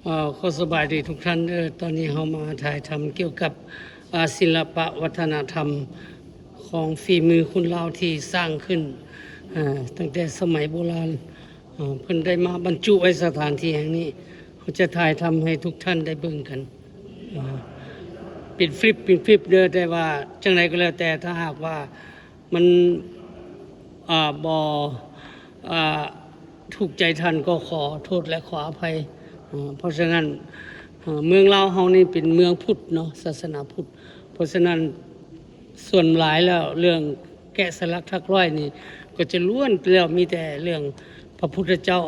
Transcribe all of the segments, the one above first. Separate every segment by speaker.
Speaker 1: ขอสบายดีทุกท่านตอนนี้เรามาถ่ายทำเกี่ยวกับศิลปะวัฒนธรรมของฝีมือคนลาวที่สร้างขึ้นตั้งแต่สมัยโบราณเพิ่นได้มาบรรจุไว้สถานที่แห่งนี้เขาจะถ่ายทำให้ทุกท่านได้เบิ่งกันปิดฟลิปเด้อแต่ว่าจังไรก็แล้วแต่ถ้าหากว่ามันบ่ถูกใจท่านก็ขอโทษและขออภัยเพราะฉะนั้นเมืองลาวเฮานี่เป็นเมืองพุทธเนาะศาสนาพุทธเพราะฉะนั้นส่วนหลายแล้วเรื่องแกะสลักทักร้อยนี่ก็จะล้วนแล้วมีแต่เรื่องพระพุทธเจ้า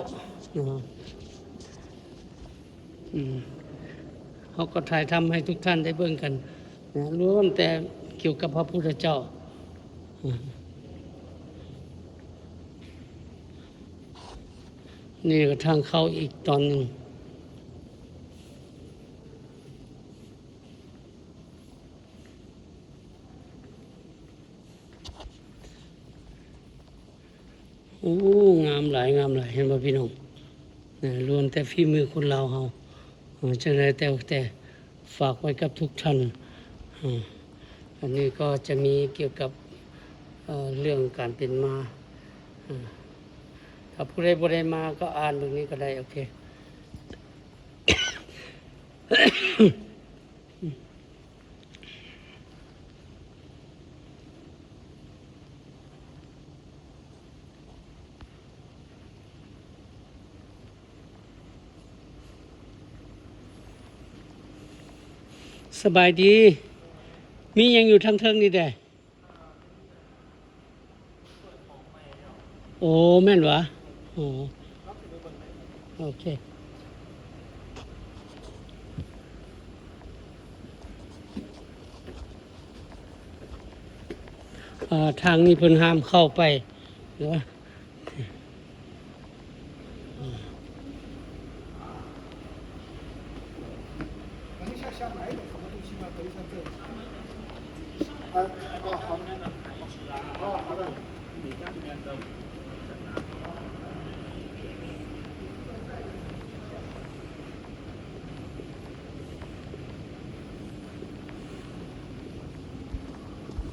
Speaker 1: เขาก็ถ่ายทำให้ทุกท่านได้เบิ่งกันนะล้วนแต่เกี่ยวกับพระพุทธเจ้านี่ก็ทางเข้าอีกตอนหนึ่งโอ้งามหลายเห็นป่ะพี่น้องล้วนแต่ฝีมือคนลาวเฮาจังไรแต่ฝากไว้กับทุกท่านอันนี้ก็จะมีเกี่ยวกับเรื่องการเป็นมาถ้าผู้ใดบ่ได้มาก็อ่านตรงนี้ก็ได้โอเคสบายดีมียังอยู่ทางเทิงนี่แด่โอ้แม่นวะโอ้โอเคทางนี้เพิ่นห้ามเข้าไปหรือว่า
Speaker 2: 好的。